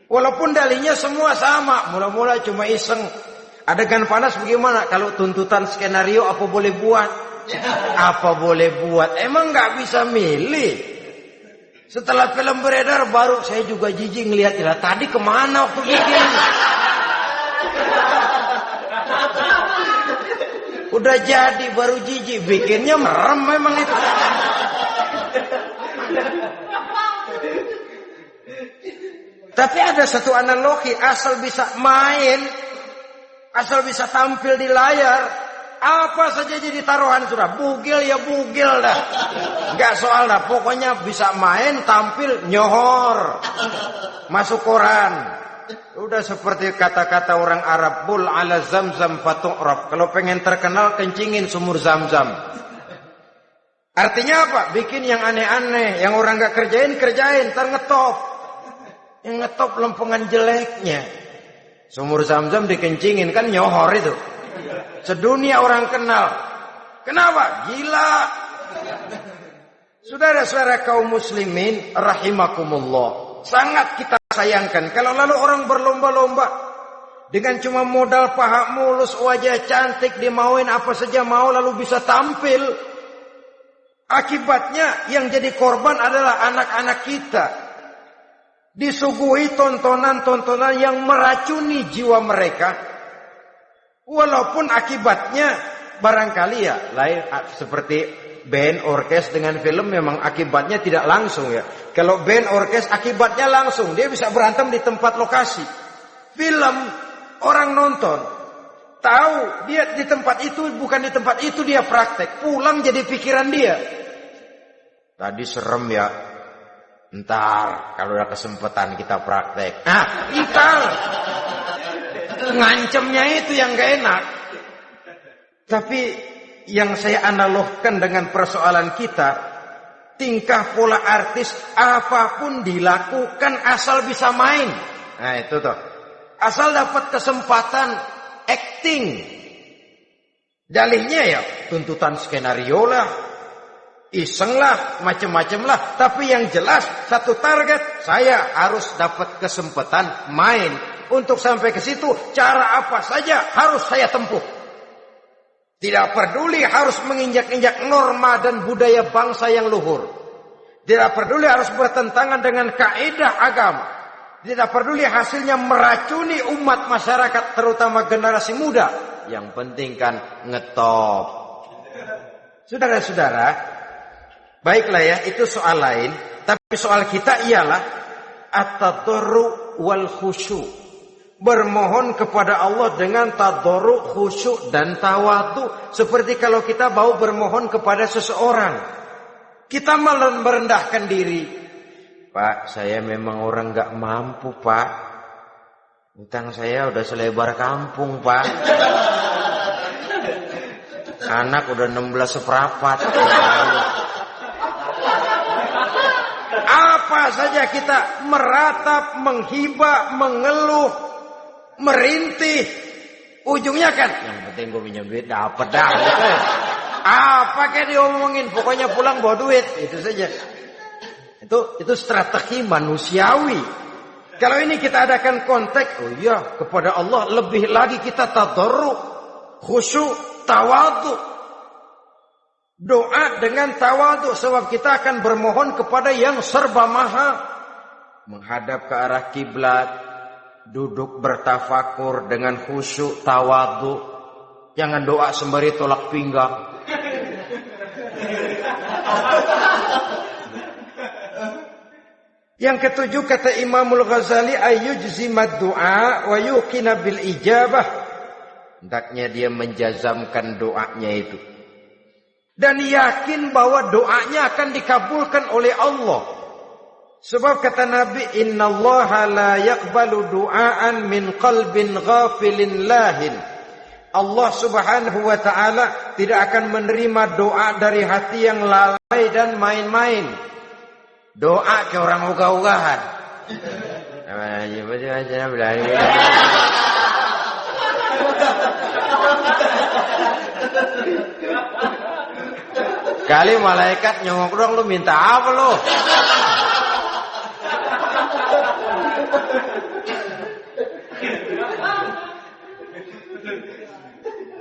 Walaupun dalihnya semua sama, mula-mula cuma iseng. Adegan panas bagaimana? Kalau tuntutan skenario apa boleh buat? Apa boleh buat? Emang nggak bisa milih. Setelah film beredar baru saya juga jijik ngelihat, ya tadi kemana waktu bikin? Udah jadi baru jijik, bikinnya merem memang itu. Tapi ada satu analogi, asal bisa main, asal bisa tampil di layar, apa saja jadi taruhan sudah. Bugil ya bugil dah. Enggak soal dah. Pokoknya bisa main, tampil, nyohor. Masuk koran. Udah seperti kata-kata orang Arab. Bul ala zamzam fatu'raf. Kalau pengen terkenal, kencingin sumur Zamzam. Artinya apa? Bikin yang aneh-aneh. Yang orang gak kerjain, ntar ngetop. Yang ngetop lempengan jeleknya. Sumur Zamzam dikencingin, kan nyohor itu. Sedunia orang kenal. Kenapa? Gila. Saudara-saudara kaum muslimin rahimakumullah, sangat kita sayangkan kalau lalu orang berlomba-lomba dengan cuma modal paha mulus, wajah cantik, dimauin apa saja mau, lalu bisa tampil. Akibatnya yang jadi korban adalah anak-anak kita. Disuguhi tontonan-tontonan yang meracuni jiwa mereka. Walaupun akibatnya barangkali ya lain, seperti band orkes dengan film memang akibatnya tidak langsung ya. Kalau band orkes akibatnya langsung, dia bisa berantem di tempat lokasi. Film orang nonton tahu dia di tempat itu, bukan di tempat itu dia praktek, pulang jadi pikiran dia. Tadi serem ya, ntar kalau ada kesempatan kita praktek. Ntar ngancemnya itu yang gak enak. Tapi yang saya analogkan dengan persoalan kita, tingkah pola artis apapun dilakukan asal bisa main. Nah itu tuh, asal dapat kesempatan acting. Dalihnya ya tuntutan skenario lah, iseng lah, macem-macem lah. Tapi yang jelas satu target, saya harus dapat kesempatan main. Untuk sampai ke situ, cara apa saja harus saya tempuh. Tidak peduli harus menginjak-injak norma dan budaya bangsa yang luhur. Tidak peduli harus bertentangan dengan kaidah agama. Tidak peduli hasilnya meracuni umat masyarakat, terutama generasi muda. Yang penting kan ngetop. Saudara-saudara, baiklah ya, itu soal lain. Tapi soal kita ialah at-tadarru wal khusyu'. Bermohon kepada Allah dengan tadarru', khusyuk dan tawadu. Seperti kalau kita mau bermohon kepada seseorang, kita merendahkan diri. Pak, saya memang orang gak mampu, Pak. Utang saya udah selebar kampung, Pak. Anak udah 16 seperempat. Apa saja kita meratap, menghibah, mengeluh, merintih, ujungnya kan yang penting gue pinjam duit dapet dah. Apa kayak diomongin, pokoknya pulang bawa duit, itu saja. Itu strategi manusiawi. Kalau ini kita adakan konteks, oh iya, kepada Allah lebih lagi kita tadarruk, khusyuk, tawadhu. Doa dengan tawadhu, sebab kita akan bermohon kepada yang serba maha. Menghadap ke arah kiblat, duduk bertafakur dengan khusyuk, tawadhu. Jangan doa sembari tolak pinggang. Yang ketujuh kata Imamul Ghazali, ayyujzimad du'a wa yuqina bil ijabah. Hendaknya dia menjazamkan doanya itu. Dan yakin bahwa doanya akan dikabulkan oleh Allah. Sebab kata Nabi, innallaha la yaqbalu du'aan min qalbin ghafilin lahin. Allah subhanahu wa ta'ala tidak akan menerima doa dari hati yang lalai dan main-main. Doa ke orang ogah-ogahan. Kali malaikat nyongok dong, lu minta apa lu?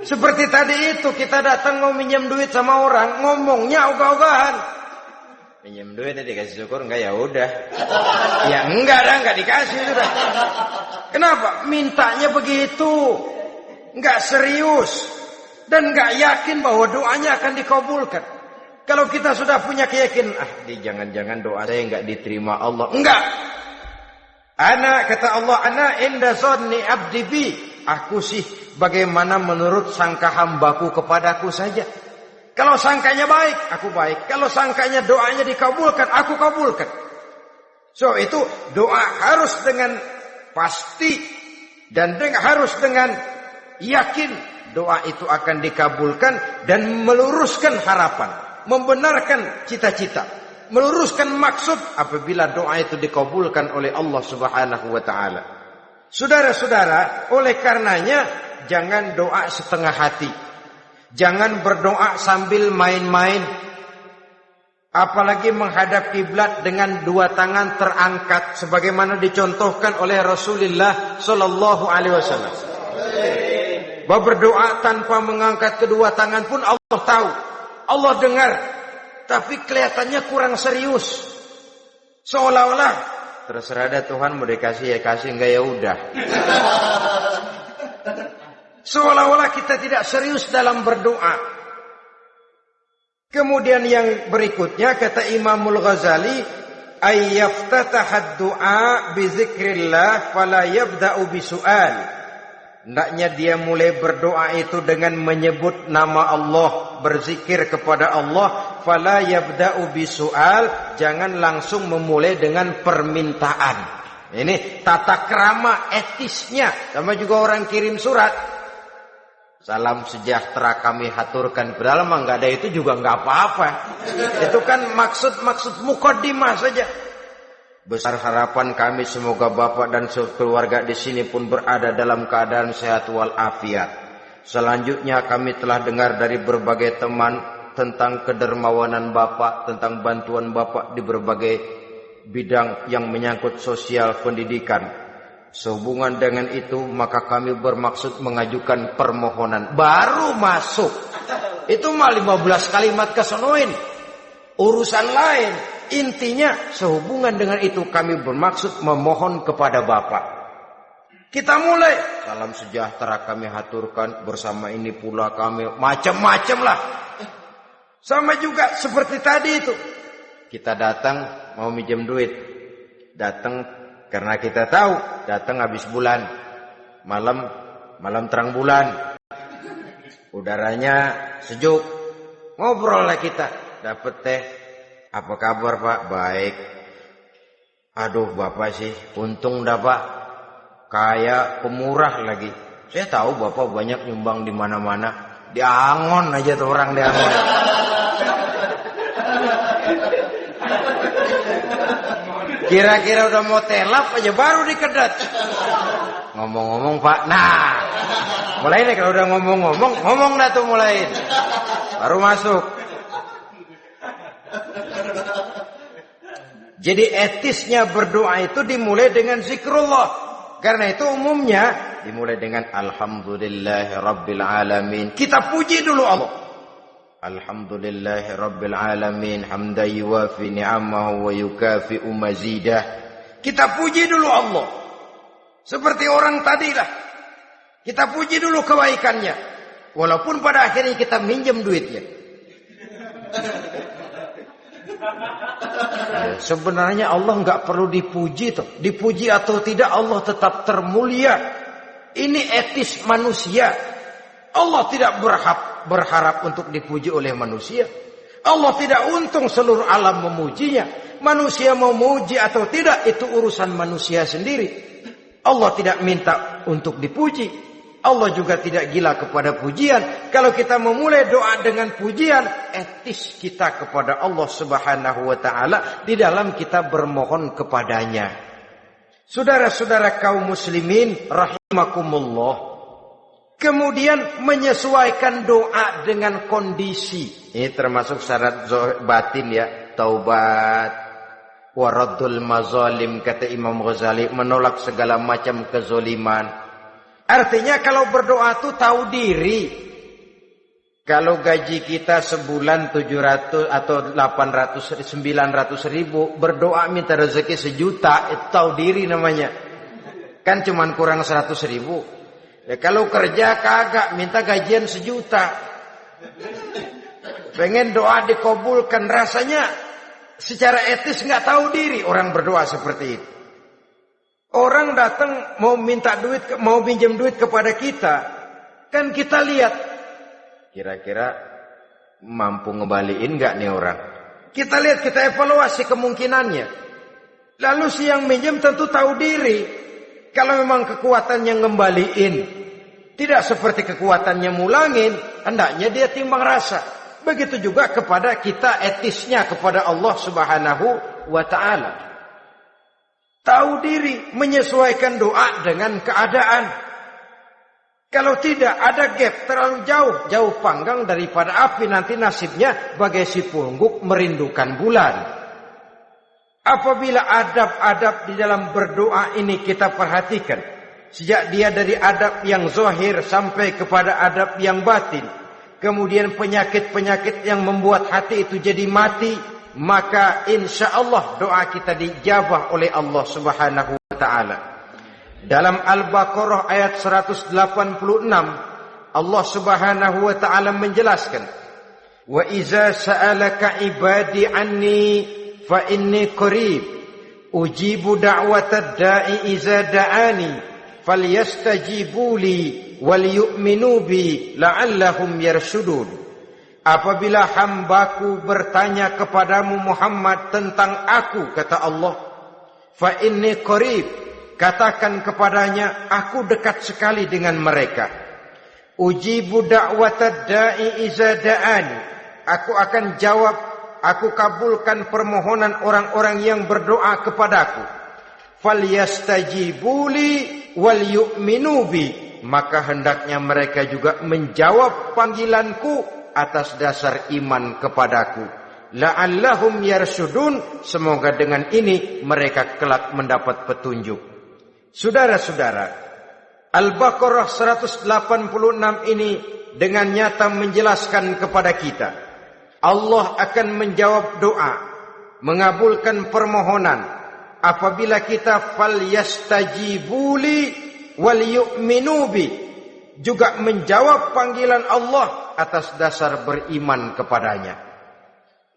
Seperti tadi itu, kita datang mau minjem duit sama orang, ngomongnya ogah-ogahan. Pinjam duit dikasih syukur enggak, ya udah. Ya enggak dikasih sudah. Kenapa? Mintanya begitu. Enggak serius dan enggak yakin bahwa doanya akan dikabulkan. Kalau kita sudah punya keyakinan, jangan-jangan doa saya enggak diterima Allah. Enggak. Kata Allah, ana inda zanni abdi bi. Aku sih bagaimana menurut sangka hambaku kepadaku saja. Kalau sangkanya baik, aku baik. Kalau sangkanya doanya dikabulkan, aku kabulkan. So itu doa harus dengan pasti dan harus dengan yakin doa itu akan dikabulkan dan meluruskan harapan, membenarkan cita-cita, meluruskan maksud apabila doa itu dikabulkan oleh Allah Subhanahu wa taala. Saudara-saudara, oleh karenanya jangan doa setengah hati. Jangan berdoa sambil main-main. Apalagi menghadap kiblat dengan dua tangan terangkat sebagaimana dicontohkan oleh Rasulullah sallallahu alaihi wasallam. Bahwa berdoa tanpa mengangkat kedua tangan pun Allah tahu. Allah dengar. Tapi kelihatannya kurang serius. Seolah-olah terserah ada Tuhan, mau dikasih ya kasih, enggak ya udah. Seolah-olah kita tidak serius dalam berdoa. Kemudian yang berikutnya kata Imamul Ghazali, ayyaftatahad du'a bi zikrillah fala yabda'u bisu'al. Hendaknya dia mulai berdoa itu dengan menyebut nama Allah, berzikir kepada Allah, fala yabda'u bisu'al, jangan langsung memulai dengan permintaan. Ini tata krama etisnya. Sama juga orang kirim surat, salam sejahtera kami haturkan. Padahal mah enggak ada itu juga enggak apa-apa. Itu kan maksud mukaddimah saja. Besar harapan kami semoga Bapak dan keluarga di sini pun berada dalam keadaan sehat walafiat. Selanjutnya kami telah dengar dari berbagai teman tentang kedermawanan Bapak, tentang bantuan Bapak di berbagai bidang yang menyangkut sosial pendidikan. Sehubungan dengan itu maka kami bermaksud mengajukan permohonan. Baru masuk itu mah 15 kalimat kesonoin, urusan lain. Intinya sehubungan dengan itu kami bermaksud memohon kepada Bapak. Kita mulai, salam sejahtera kami haturkan, bersama ini pula kami, macam-macam lah. Sama juga seperti tadi itu, kita datang mau minjem duit, datang karena kita tahu datang habis bulan, malam terang bulan, udaranya sejuk, ngobrol lah kita, dapet teh. Apa kabar Pak? Baik. Aduh Bapak sih, untung dah Pak. kaya, pemurah lagi. Saya tahu Bapak banyak nyumbang di mana-mana. Di Angon aja tuh orang di Angon. Kira-kira udah mau telap aja baru dikedat. Ngomong-ngomong Pak, nah mulai nih kalau udah ngomong dah tuh mulai. Baru masuk. Jadi etisnya berdoa itu dimulai dengan zikrullah. Karena itu umumnya dimulai dengan Alhamdulillahi Rabbil Alamin. Kita puji dulu Allah. Alhamdulillahi Rabbil Alamin. Hamdan yuwafi ni'amahu wa yukafi'u mazidah. Kita puji dulu Allah. Seperti orang tadi lah. Kita puji dulu kebaikannya. Walaupun pada akhirnya kita minjem duitnya. Sebenarnya Allah nggak perlu dipuji toh. Dipuji atau tidak Allah tetap termulia. Ini etis manusia. Allah tidak berharap untuk dipuji oleh manusia. Allah tidak untung seluruh alam memujinya. Manusia mau muji atau tidak itu urusan manusia sendiri. Allah tidak minta untuk dipuji. Allah juga tidak gila kepada pujian. Kalau kita memulai doa dengan pujian, etis kita kepada Allah Subhanahu wa taala di dalam kita bermohon kepadanya. Saudara-saudara kaum muslimin rahimakumullah. Kemudian menyesuaikan doa dengan kondisi. Ini termasuk syarat batin ya, taubat, waraddul mazalim kata Imam Ghazali, menolak segala macam kezoliman. Artinya kalau berdoa tuh tahu diri. Kalau gaji kita sebulan 700 atau 800 900 ribu, berdoa minta rezeki 1 juta, itu tahu diri namanya. Kan cuman kurang 100 ribu. Ya kalau kerja kagak minta gajian 1 juta. Pengen doa dikabulkan, rasanya secara etis nggak tahu diri orang berdoa seperti itu. Orang datang mau minta duit, mau pinjam duit kepada kita, kan kita lihat kira-kira mampu ngebaliin nggak nih orang. Kita lihat, kita evaluasi kemungkinannya. Lalu si yang minjem tentu tahu diri. Kalau memang kekuatannya ngembaliin tidak seperti kekuatannya mulangin, hendaknya dia timbang rasa. Begitu juga kepada kita etisnya kepada Allah Subhanahu wa taala. Tahu diri, menyesuaikan doa dengan keadaan. Kalau tidak ada gap terlalu jauh panggang daripada api, nanti nasibnya bagai si pungguk merindukan bulan. Apabila adab-adab di dalam berdoa ini kita perhatikan, sejak dia dari adab yang zahir sampai kepada adab yang batin, kemudian penyakit-penyakit yang membuat hati itu jadi mati, maka insya Allah doa kita dijabah oleh Allah Subhanahu wa taala. Dalam Al-Baqarah ayat 186 Allah Subhanahu wa taala menjelaskan, wa iza sa'alaka ibadi anni fa inni qarib ujibu da'watad da'i iza da'ani falyastajibu li wal yu'minu bi la'allahum yarshudun. Apabila hambaku bertanya kepadamu Muhammad tentang aku, kata Allah, fa inni qarib, katakan kepadanya aku dekat sekali dengan mereka. Ujibu da'watad da'i iza da'ani, aku akan jawab, aku kabulkan permohonan orang-orang yang berdoa kepadaku. Falyastajibu li wal yu'minu bi, maka hendaknya mereka juga menjawab panggilanku atas dasar iman kepadaku. La'allahum yarshudun, semoga dengan ini mereka kelak mendapat petunjuk. Saudara-saudara, Al-Baqarah 186 ini dengan nyata menjelaskan kepada kita, Allah akan menjawab doa, mengabulkan permohonan apabila kita falyastajibuli wal yu'minu bi, juga menjawab panggilan Allah atas dasar beriman kepadanya.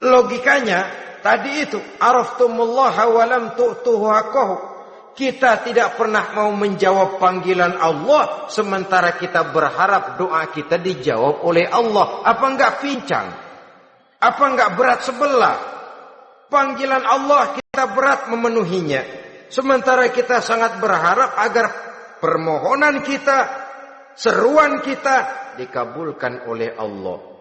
Logikanya tadi itu, araftumullaha wa lam tu'tuhu haqqahu. Kita tidak pernah mau menjawab panggilan Allah sementara kita berharap doa kita dijawab oleh Allah. Apa enggak pincang? Apa enggak berat sebelah? Panggilan Allah kita berat memenuhinya, sementara kita sangat berharap agar permohonan kita, seruan kita dikabulkan oleh Allah.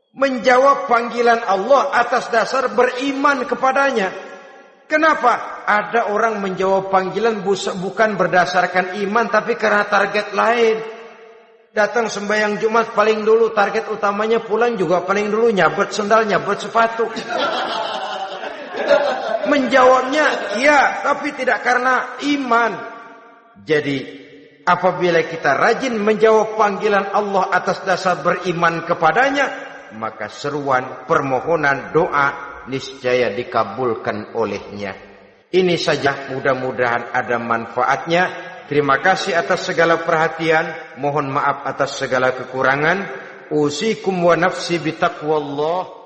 Menjawab panggilan Allah atas dasar beriman kepadanya. Kenapa? Ada orang menjawab panggilan bukan berdasarkan iman, tapi karena target lain. Datang sembahyang Jumat paling dulu, target utamanya pulang juga paling dulu nyabet sendal, nyabet sepatu. Menjawabnya iya, tapi tidak karena iman. Jadi apabila kita rajin menjawab panggilan Allah atas dasar beriman kepadanya, maka seruan, permohonan, doa niscaya dikabulkan olehnya. Ini saja, mudah-mudahan ada manfaatnya. Terima kasih atas segala perhatian. Mohon maaf atas segala kekurangan. Usikum wa nafsi bitaqwallah.